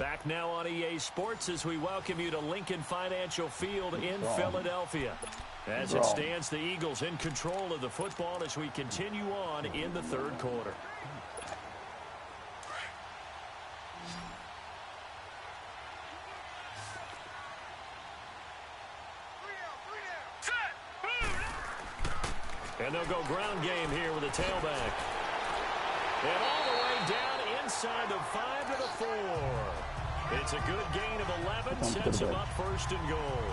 Back now on EA Sports as we welcome you to Lincoln Financial Field in Philadelphia. As it stands, the Eagles in control of the football as we continue on in the third quarter. And they'll go ground game here with a tailback. And all the way down inside the 5 to the 4. It's a good gain of 11, sets him up first and goal.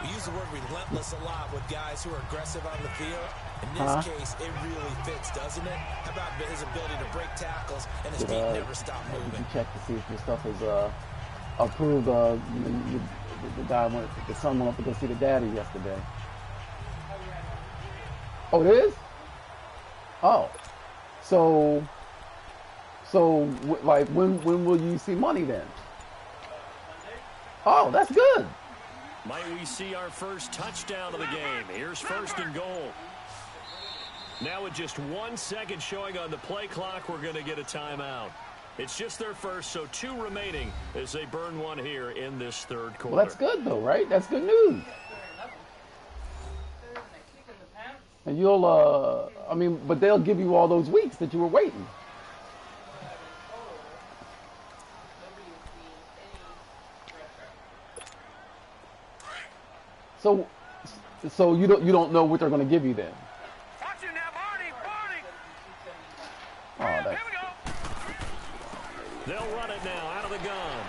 We use the word relentless a lot with guys who are aggressive on the field. In this case, it really fits, doesn't it? How about his ability to break tackles and his feet never stop moving? Did you check to see if your stuff is approved? The son went up to go see the daddy yesterday. Oh, it is? Oh. So like, when will you see money then? Oh, that's good. Might we see our first touchdown of the game? Here's first and goal. Now with just 1 second showing on the play clock, we're going to get a timeout. It's just their first, so 2 remaining as they burn one here in this third quarter. Well, that's good, though, right? That's good news. And you'll, I mean, but they'll give you all those weeks that you were waiting. So you don't know what they're going to give you then. Oh, that's... They'll run it now out of the gun.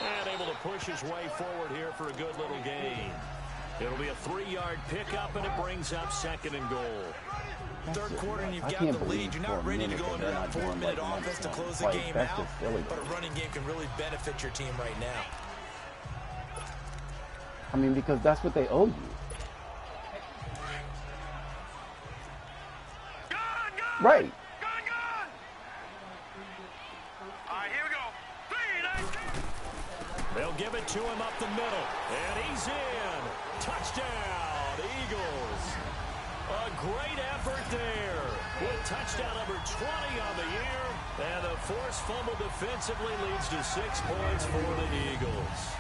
And able to push his way forward here for a good little gain. It'll be a 3-yard pickup, and it brings up second and goal. Third quarter, and you've got the lead. You're not ready to go into that 4-minute offense to close the game out. But a running game can really benefit your team right now. I mean, because that's what they owe you. Right. Here we go. They'll give it to him up the middle. And he's in. Touchdown, Eagles. A great effort there. With touchdown number 20 on the year. And a forced fumble defensively leads to 6 points for the Eagles.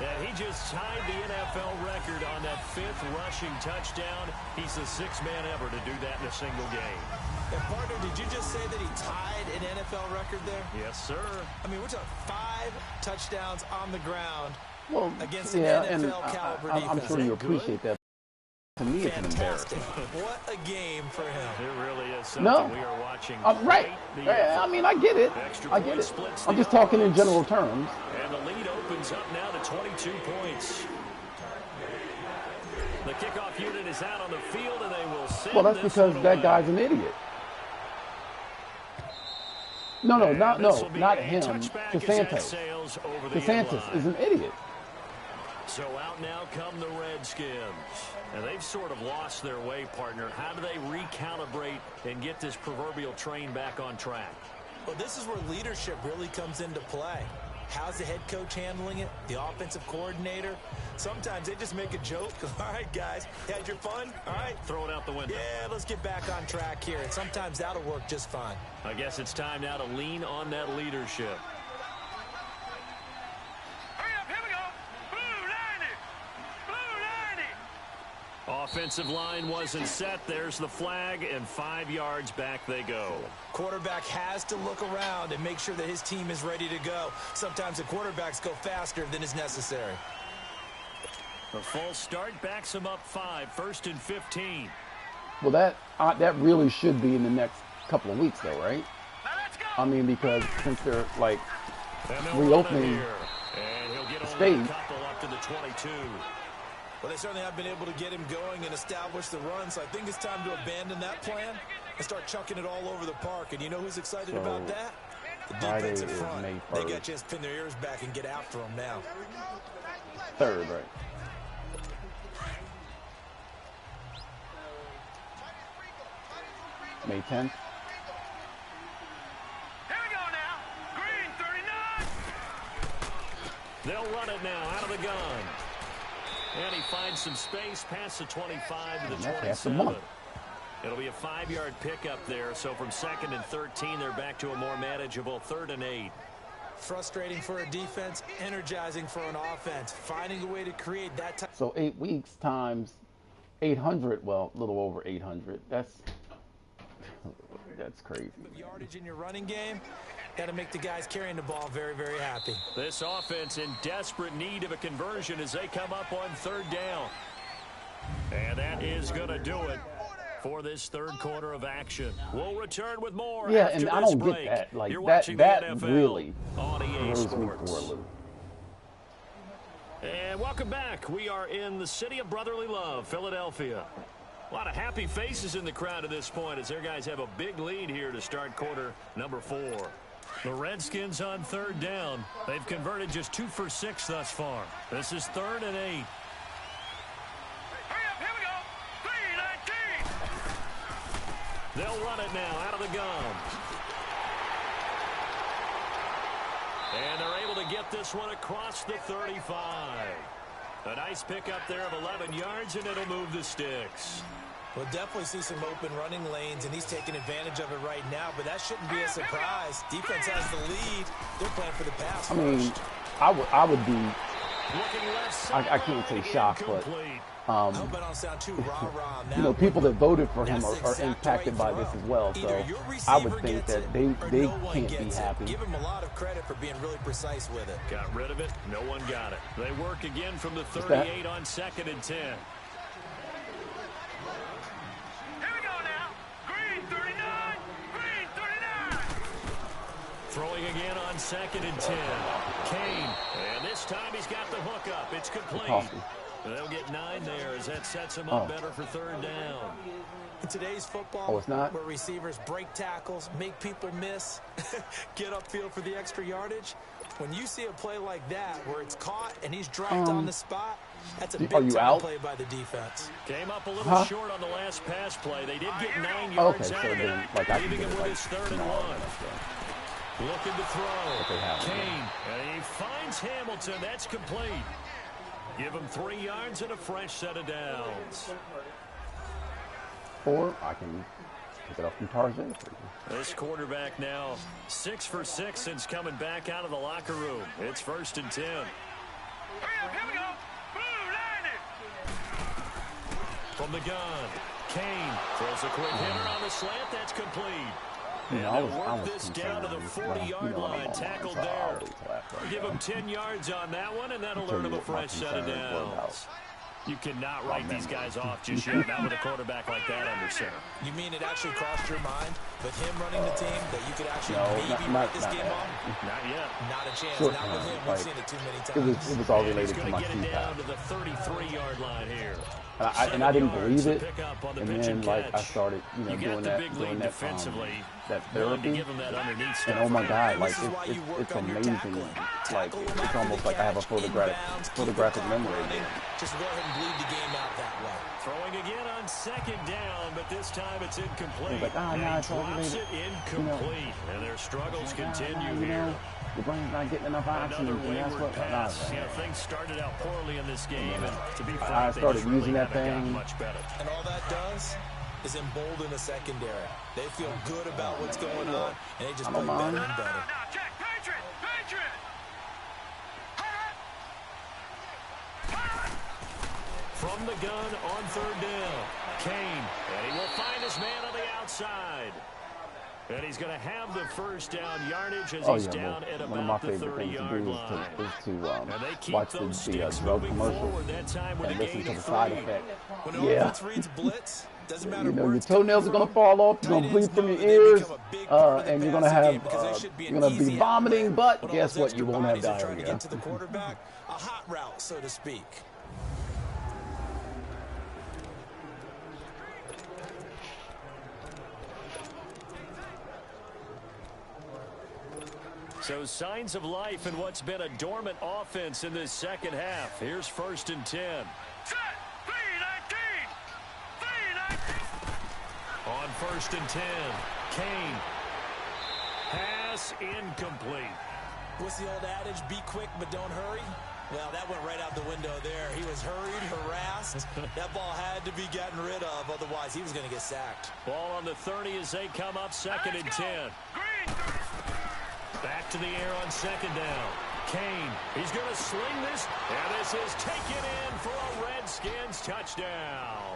And he just tied the NFL record on that 5th rushing touchdown. He's the 6th man ever to do that in a single game. And partner, did you just say that he tied an NFL record there? Yes, sir. I mean, we're talking 5 touchdowns on the ground against yeah, an NFL caliber defense. I'm sure you appreciate that. To me, it's fantastic. What a game for him. It really is something we are watching. Right. I mean, I get it. I get it. I'm just talking in general terms. And the lead opens up now to 22 points. The kickoff unit is out on the field, and they will send. Well, that's because that guy's an idiot. No, not him. DeSantis. DeSantis is an idiot. So out now come the Redskins. And they've sort of lost their way, partner. How do they recalibrate and get this proverbial train back on track? Well, this is where leadership really comes into play. How's the head coach handling it? The offensive coordinator? Sometimes they just make a joke. All right, guys, had your fun? All right. Throw it out the window. Yeah, let's get back on track here. And sometimes that'll work just fine. I guess it's time now to lean on that leadership. Offensive line wasn't set. There's the flag, and 5 yards back they go. Quarterback has to look around and make sure that his team is ready to go. Sometimes the quarterbacks go faster than is necessary. A false start backs him up 5, first and 15. Well, that really should be in the next couple of weeks, though, right? I mean, because since they're, like, reopening the state. Up to the 22. Well, they certainly have been able to get him going and establish the run, so I think it's time to abandon that plan and start chucking it all over the park. And you know who's excited about that? The defensive front. They got a chance to pin their ears back and get after him now. 3rd, right? May 10th. Here we go now. Green 39. They'll run it now out of the gun. And he finds some space past the 25 to the 27. It'll be a 5-yard pickup there. So from 2nd and 13, they're back to a more manageable 3rd and 8. Frustrating for a defense, energizing for an offense. Finding a way to create that type. So 8 weeks times 800, well, a little over 800. That's crazy. Yardage in your running game. Got to make the guys carrying the ball very, very happy. This offense in desperate need of a conversion as they come up on 3rd down. And that is going to do it for this 3rd quarter of action. We'll return with more. Yeah, after and I this don't break. get that. Like You're that NFL really on EA throws me Sports. for a loop. And welcome back. We are in the city of brotherly love, Philadelphia. A lot of happy faces in the crowd at this point as their guys have a big lead here to start quarter number 4. The Redskins on 3rd down. They've converted just 2 for 6 thus far. This is 3rd and 8. Hurry up, here we go. 3-19. They'll run it now out of the gun. And they're able to get this one across the 35. A nice pickup there of 11 yards, and it'll move the sticks. We'll definitely see some open running lanes, and he's taking advantage of it right now, but that shouldn't be a surprise. Defense has the lead. They're playing for the pass I mean, first. I would be, Looking left I can't say shocked, but I hope I don't sound too rah-rah on that. you know, people that voted for him That's are exactly impacted by this as well. So Either your I would receiver think gets that it they or no one can't be gets it. happy. Give him a lot of credit for being really precise with it. Got rid of it. No one got it. They work again from the What's that? 38 on 2nd and 10. Here we go now. Green 39. Green 39. Throwing again on 2nd and 10. Kane. And this time he's got the hook up. It's complete. Coffee. They'll get 9 there as that sets them up better for 3rd down. In today's football, Oh, it's not? where receivers break tackles, make people miss, get upfield for the extra yardage, when you see a play like that where it's caught and he's dropped on the spot, that's a are you big-time out? play by the defense. Came up a little short on the last pass play. They did get 9 yards Okay, so out of then, it, like, I can leaving get him it, with like, his 3rd and 1. Looking to throw. Okay, Hamilton. Kane. And he finds Hamilton. That's complete. Give him 3 yards and a fresh set of downs. Or I can pick it up from Tarzan. This quarterback now 6 for 6 since coming back out of the locker room. It's 1st and 10. Hurry up, here we go. Blue line it. From the gun, Kane throws a quick hitter on the slant. That's complete. You know, And I they'll was work this down to the concerned, 40-yard line. I'm Tackled so I'll there. wait till after I Give go. him 10 yards on that one, and that'll Tell earn you him a what my fresh set of concerns were about. downs. You cannot write these guys off just yet, not with a quarterback like that under center. You mean it actually crossed your mind with him running the team that you could actually No, maybe not write this game that. off? Not yet. Not a chance. Short Not with term, him. We've like, seen it too many It times. was all And he's related to going my to get it CPAP. down to the 33-yard line here. And I didn't 7 believe yards it, to pick up on the and pitch then like I catch. started, You doing got the that, big doing lead that, defensively. that Willing to therapy. give him that underneath And stuff. oh my God, like This is why you work it's on your amazing. tackling. Like Tackle him it's after almost the like I have a catch, inbounds, keep photographic the clock memory running. again. Just go ahead and bleed the game out that way. Throwing again on 2nd down, but this time it's incomplete. He's like, and nah, he it's all drops it related. incomplete. And their struggles continue You here. know, the brain's not getting enough oxygen, Another and that's wayward what. pass. Things started out poorly in this game, and to be frank, I they started just really using that haven't gotten thing. much better. And all that does is embolden the secondary. They feel good about what's going on, and they just I play don't better mind. and better. Now, check. Patriot. Patriot. From the gun on 3rd down, Kane, and he will find his man on the outside. And he's going to have the first down yardage as he's down at one of my about the favorite things to 30-yard do line. is to And they keep watch those the sticks drug moving commercials forward, that time with and a listen gain to of the side 3. effect. When an Yeah. offense reads blitz, doesn't matter You know, where your it's coming toenails are from. gonna fall off. You're gonna Tight bleed ends from know your that they ears, become a big part of the and you're gonna passing have game because they should be an you're gonna be easy vomiting. outlet But when all guess those what? You extra won't have bodies are trying to diarrhea. get to the quarterback. A hot route, so to speak. So signs of life in what's been a dormant offense in this second half. Here's 1st and 10. Set. 3-19. 3-19. On 1st and 10, Kane. Pass incomplete. What's the old adage? Be quick, but don't hurry. Well, that went right out the window there. He was hurried, harassed. That ball had to be gotten rid of, otherwise he was going to get sacked. Ball on the 30 as they come up 2nd and 10. Back to the air on 2nd down. Kane, he's going to sling this, and this is taken in for a Redskins touchdown.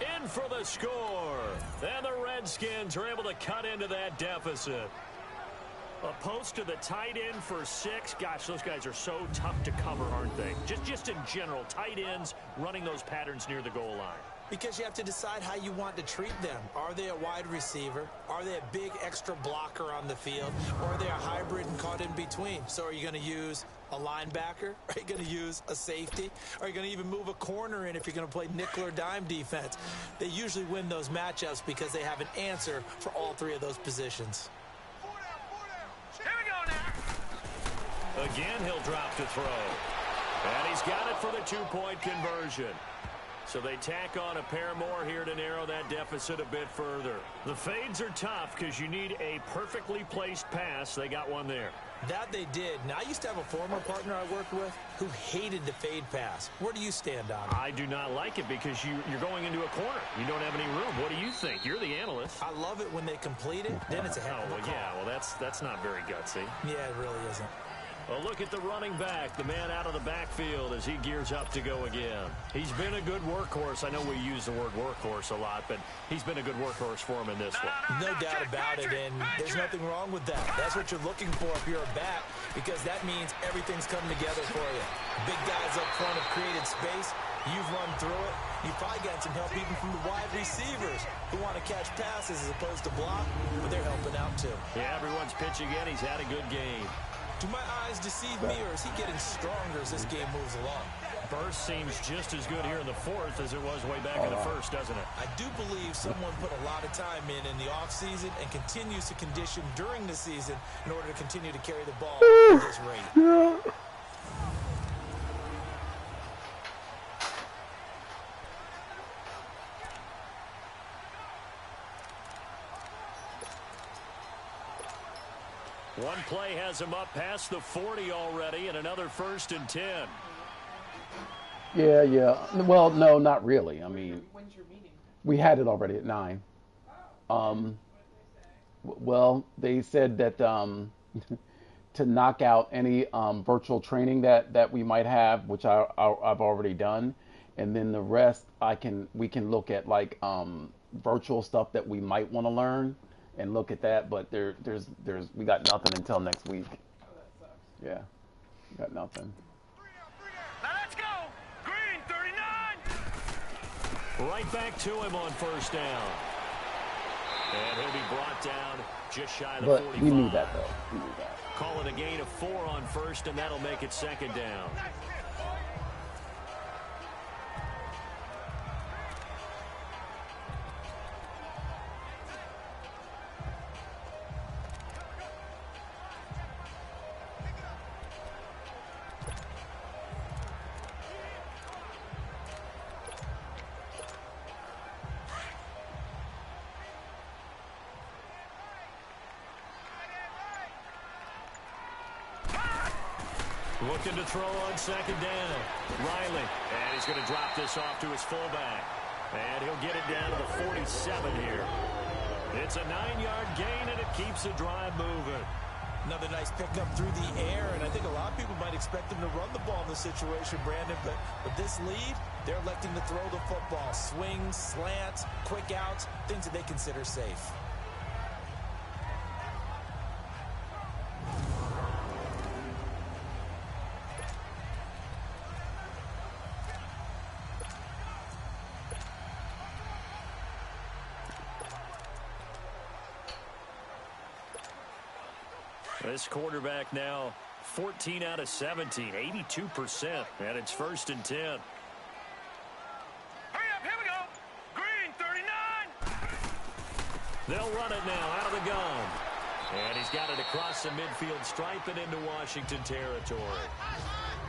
In for the score. And the Redskins are able to cut into that deficit. A post to the tight end for 6. Gosh, those guys are so tough to cover, aren't they? Just in general, tight ends running those patterns near the goal line. Because you have to decide how you want to treat them. Are they a wide receiver? Are they a big extra blocker on the field? Or are they a hybrid and caught in between? So are you going to use a linebacker? Are you going to use a safety? Are you going to even move a corner in if you're going to play nickel or dime defense? They usually win those matchups because they have an answer for all 3 of those positions. Here we go now. Again, he'll drop to throw. And he's got it for the 2-point conversion. So they tack on a pair more here to narrow that deficit a bit further. The fades are tough because you need a perfectly placed pass. They got one there. That they did. Now, I used to have a former partner I worked with who hated the fade pass. Where do you stand on it? I do not like it because you're going into a corner. You don't have any room. What do you think? You're the analyst. I love it when they complete it. Then it's a heck of a call. Yeah, well, that's not very gutsy. Yeah, it really isn't. A look at the running back, the man out of the backfield as he gears up to go again. He's been a good workhorse. I know we use the word workhorse a lot, but he's been a good workhorse for him in this one. No doubt about it, and there's nothing wrong with that. That's what you're looking for if you're a back, because that means everything's coming together for you. Big guys up front have created space. You've run through it. You've probably gotten some help even from the wide receivers who want to catch passes as opposed to block, but they're helping out too. Yeah, everyone's pitching in. He's had a good game. Do my eyes deceive me, or is he getting stronger as this game moves along? Burst seems just as good here in the 4th as it was way back in the 1st, doesn't it? I do believe someone put a lot of time in the offseason and continues to condition during the season in order to continue to carry the ball at this rate. One play has him up past the 40 already, and another 1st and 10. Yeah. Well, no, not really. I mean, we had it already at 9. Well, they said that to knock out any virtual training that we might have, which I've already done, and then the rest we can look at like virtual stuff that we might want to learn. And look at that, but we got nothing until next week. Yeah, got nothing. Now let's go. Green 39. Right back to him on 1st down. And he'll be brought down just shy of the 45. But we knew that, though. We knew that. Call it a gain of 4 on 1st, and that'll make it 2nd down. Looking to throw on 2nd down. Riley. And he's going to drop this off to his fullback. And he'll get it down to the 47 here. It's a 9-yard gain, and it keeps the drive moving. Another nice pickup through the air, and I think a lot of people might expect them to run the ball in this situation, Brandon, but with this lead, they're electing to throw the football. Swings, slants, quick outs, things that they consider safe. This quarterback now 14 out of 17, 82%, and it's 1st and 10. Hurry up, here we go. Green 39. They'll run it now out of the gun. And he's got it across the midfield stripe and into Washington territory.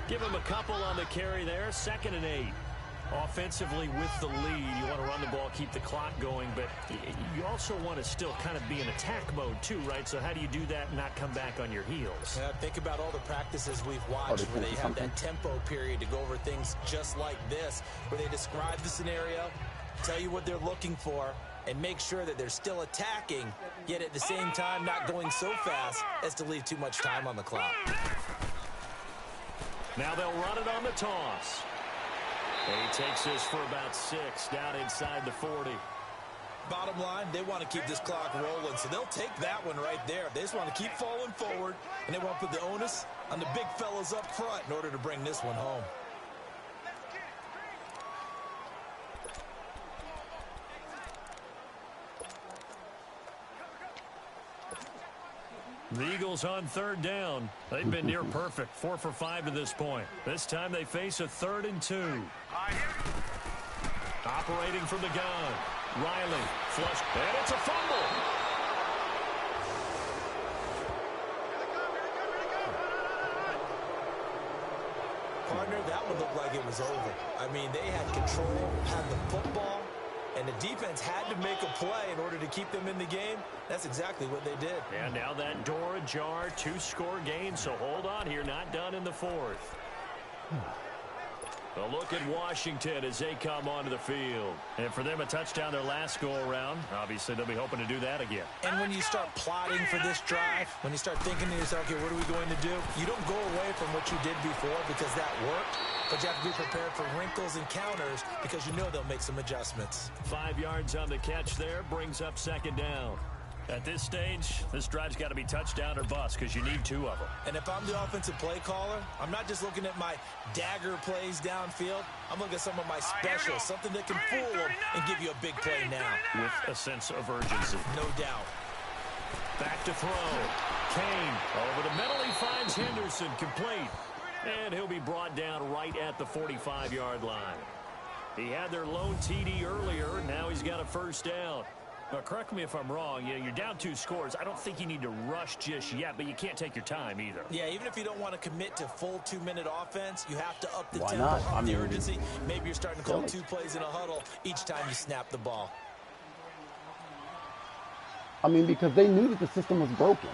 Give him a couple on the carry there, 2nd and 8. Offensively with the lead, you want to run the ball, keep the clock going, but you also want to still kind of be in attack mode too, right? So how do you do that and not come back on your heels? Think about all the practices we've watched where they have that tempo period to go over things just like this, where they describe the scenario, tell you what they're looking for, and make sure that they're still attacking, yet at the same time not going so fast as to leave too much time on the clock. Now they'll run it on the toss. He takes this for about 6 down inside the 40. Bottom line, they want to keep this clock rolling, so they'll take that one right there. They just want to keep falling forward, and they want to put the onus on the big fellas up front in order to bring this one home. The Eagles on 3rd down. They've been near perfect, 4 for 5 to this point. This time they face a 3rd and 2. Operating from the gun. Riley, flush, and it's a fumble. Partner, that one looked like it was over. I mean, they had control, had the football, and the defense had to make a play in order to keep them in the game. That's exactly what they did. And now that door ajar, 2-score game, so hold on here, not done in the 4th. A look at Washington as they come onto the field. And for them, a touchdown their last go-around. Obviously, they'll be hoping to do that again. And when you start plotting for this drive, when you start thinking to yourself, okay, what are we going to do? You don't go away from what you did before because that worked. But you have to be prepared for wrinkles and counters because you know they'll make some adjustments. 5 yards on the catch there, brings up 2nd down. At this stage, this drive's got to be touchdown or bust because you need 2 of them. And if I'm the offensive play caller, I'm not just looking at my dagger plays downfield. I'm looking at some of my specials, something that can fool them and give you a big play now. With a sense of urgency. No doubt. Back to throw. Kane over the middle. He finds Henderson complete. And he'll be brought down right at the 45-yard line. He had their lone TD earlier. Now he's got a 1st down. Now, correct me if I'm wrong. You're down 2 scores. I don't think you need to rush just yet, but you can't take your time either. Yeah, even if you don't want to commit to full 2-minute offense, you have to up the tempo, not? up the urgency. Maybe you're starting to call 2 plays in a huddle each time you snap the ball. I mean, because they knew that the system was broken.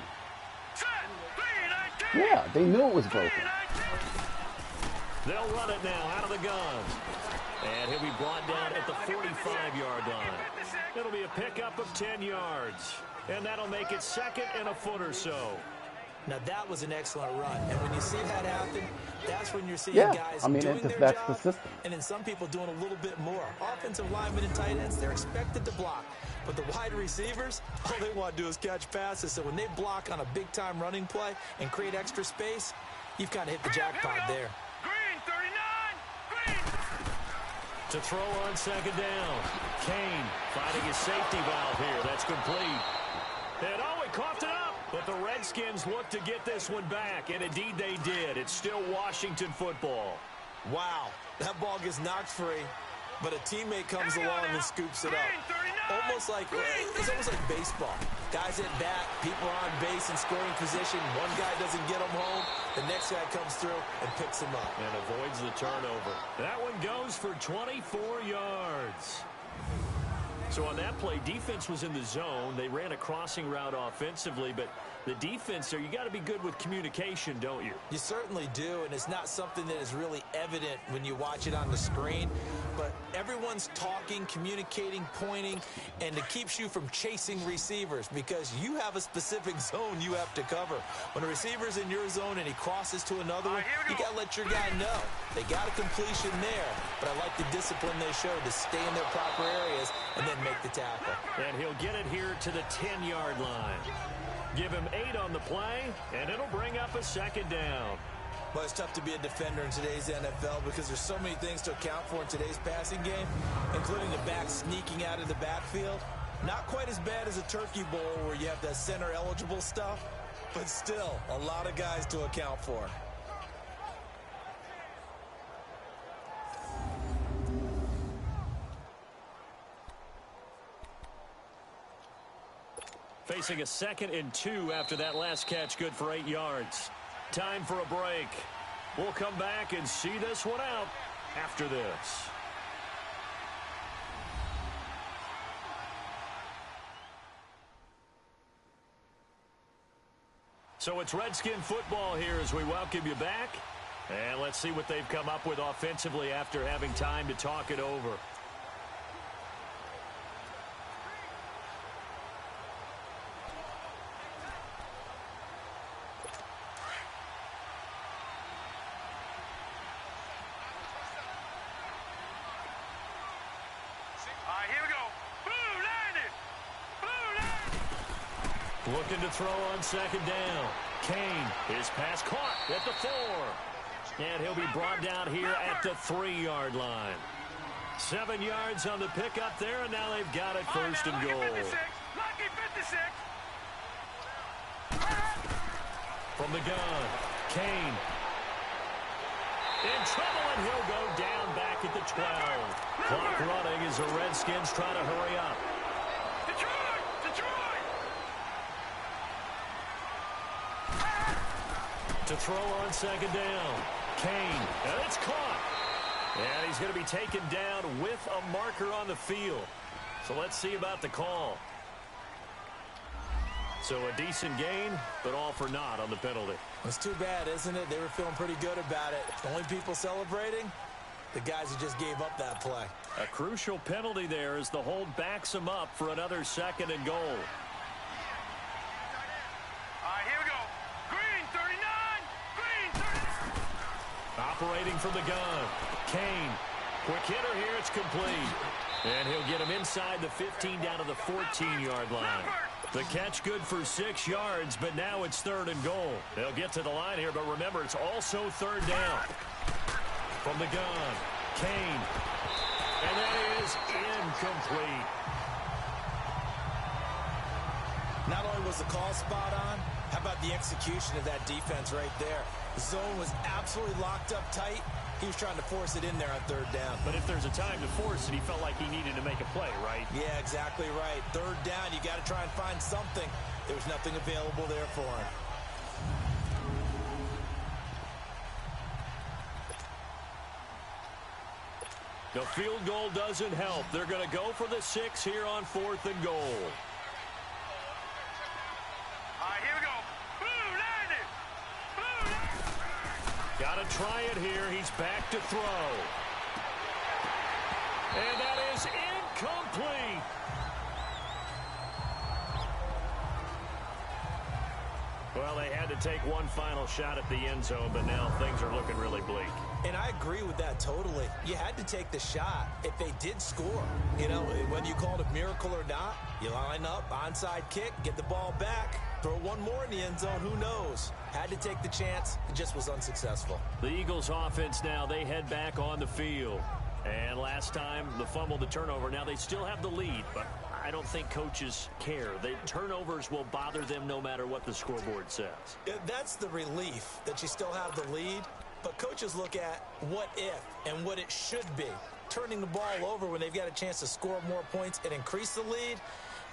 Yeah, they knew it was broken. They'll run it now out of the gun. And he'll be brought down at the 45-yard line. It'll be a pickup of 10 yards. And that'll make it 2nd and a foot or so. Now, that was an excellent run. And when you see that happen, that's when you're seeing guys doing their that's job. The system. And then some people doing a little bit more. Offensive linemen and tight ends, they're expected to block. But the wide receivers, all they want to do is catch passes. So when they block on a big-time running play and create extra space, you've kind of hit the jackpot there. To throw on 2nd down. Kane finding his safety valve here. That's complete. And he coughed it up. But the Redskins look to get this one back. And indeed they did. It's still Washington football. Wow. That ball gets knocked free. But a teammate comes along and scoops it up. It's almost like baseball. Guys at bat, people are on base in scoring position. One guy doesn't get them home. The next guy comes through and picks him up. And avoids the turnover. That one goes for 24 yards. So on that play, defense was in the zone. They ran a crossing route offensively, but the defense there, you got to be good with communication, don't you? You certainly do, and it's not something that is really evident when you watch it on the screen. But everyone's talking, communicating, pointing, and it keeps you from chasing receivers because you have a specific zone you have to cover. When a receiver's in your zone and he crosses to another one, you got to let your guy know. They got a completion there, but I like the discipline they showed to stay in their proper areas and then make the tackle. And he'll get it here to the 10-yard line. Give him 8 on the play, and it'll bring up a 2nd down. Well, it's tough to be a defender in today's NFL because there's so many things to account for in today's passing game, including the back sneaking out of the backfield. Not quite as bad as a turkey bowl where you have that center-eligible stuff, but still a lot of guys to account for. Facing a 2nd and 2 after that last catch, good for 8 yards. Time for a break. We'll come back and see this one out after this. So it's Redskin football here as we welcome you back. And let's see what they've come up with offensively after having time to talk it over. Here we go. Blue landed. Blue landed. Looking to throw on second down. Kane, his pass caught at the 4. And he'll be brought down here at the 3-yard line. 7 yards on the pickup there, and now they've got it first and goal. Lucky 56. From the gun, Kane. In trouble, and he'll go down back at the 12. Clock running as the Redskins try to hurry up. Detroit! Detroit! To throw on second down. Kane, and it's caught. And he's going to be taken down with a marker on the field. So let's see about the call. So a decent gain, but all for naught on the penalty. It's too bad, isn't it? They were feeling pretty good about it. The only people celebrating, the guys who just gave up that play. A crucial penalty there as the hold backs them up for another second and goal. Here we go. Green 39. Green 39. Operating from the gun. Kane. Quick hitter here. It's complete. And he'll get him inside the 15 down to the 14-yard line. The catch good for 6 yards, but now it's 3rd and goal. They'll get to the line here, but remember, it's also 3rd down. From the gun, Kane. And that is incomplete. Not only was the call spot on, how about the execution of that defense right there? The zone was absolutely locked up tight. He was trying to force it in there on 3rd down. But if there's a time to force it, he felt like he needed to make a play, right? Yeah, exactly right. 3rd down, you got to try and find something. There was nothing available there for him. The field goal doesn't help. They're going to go for the 6 here on 4th and goal. Here we go. Blue landed. Blue landed. Got to try it here. He's back to throw. And that is incomplete. Well, they had to take one final shot at the end zone, but now things are looking really bleak. And I agree with that totally. You had to take the shot if they did score. You know, whether you call it a miracle or not, you line up, onside kick, get the ball back, throw one more in the end zone, who knows? Had to take the chance, it just was unsuccessful. The Eagles offense now, they head back on the field. And last time, the fumble, the turnover. Now they still have the lead, but I don't think coaches care. The turnovers will bother them no matter what the scoreboard says. That's the relief that you still have the lead. But coaches look at what if and what it should be. Turning the ball over when they've got a chance to score more points and increase the lead,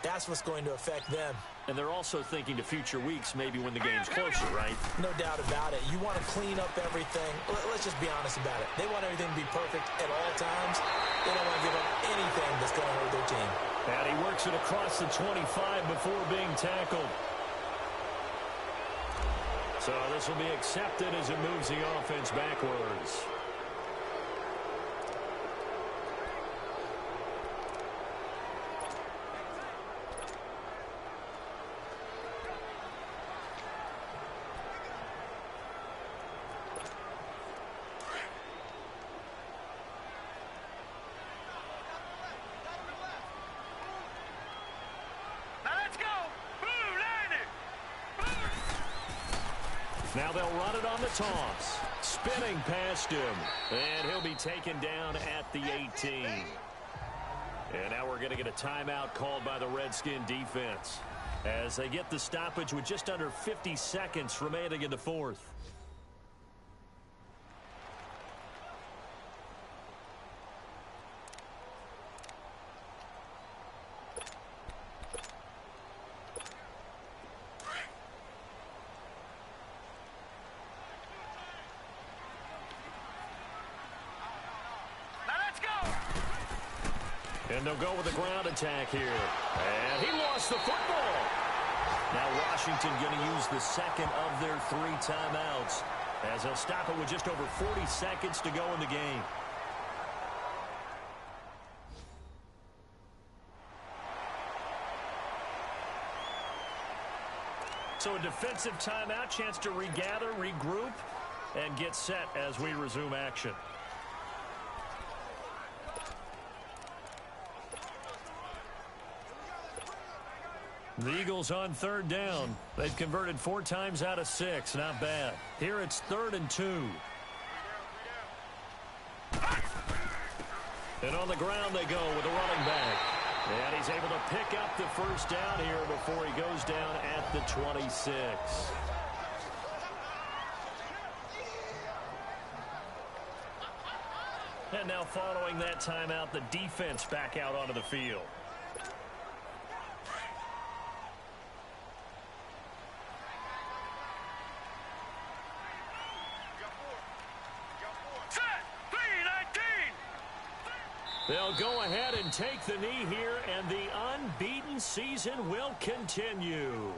that's what's going to affect them. And they're also thinking to future weeks, maybe when the game's closer, right? No doubt about it. You want to clean up everything. Let's just be honest about it. They want everything to be perfect at all times. They don't want to give up anything that's going to hurt their team. And he works it across the 25 before being tackled. So this will be accepted as it moves the offense backwards. Now they'll run it on the toss. Spinning past him. And he'll be taken down at the 18. And now we're going to get a timeout called by the Redskin defense as they get the stoppage with just under 50 seconds remaining in the 4th. And they'll go with a ground attack here. And he lost the football. Now Washington going to use the second of their 3 timeouts as they'll stop it with just over 40 seconds to go in the game. So a defensive timeout, chance to regather, regroup, and get set as we resume action. The Eagles on 3rd down. They've converted 4 times out of 6. Not bad. Here it's 3rd and 2. And on the ground they go with a running back. And he's able to pick up the first down here before he goes down at the 26. And now following that timeout, the defense back out onto the field. They'll go ahead and take the knee here, and the unbeaten season will continue.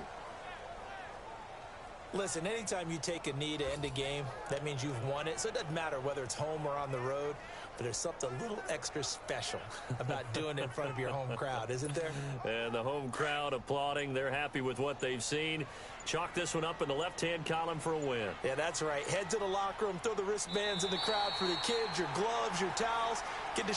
Listen, anytime you take a knee to end a game, that means you've won it. So it doesn't matter whether it's home or on the road, but there's something a little extra special about doing it in front of your home crowd, isn't there? And the home crowd applauding. They're happy with what they've seen. Chalk this one up in the left-hand column for a win. Yeah, that's right. Head to the locker room, throw the wristbands in the crowd for the kids, your gloves, your towels. Get to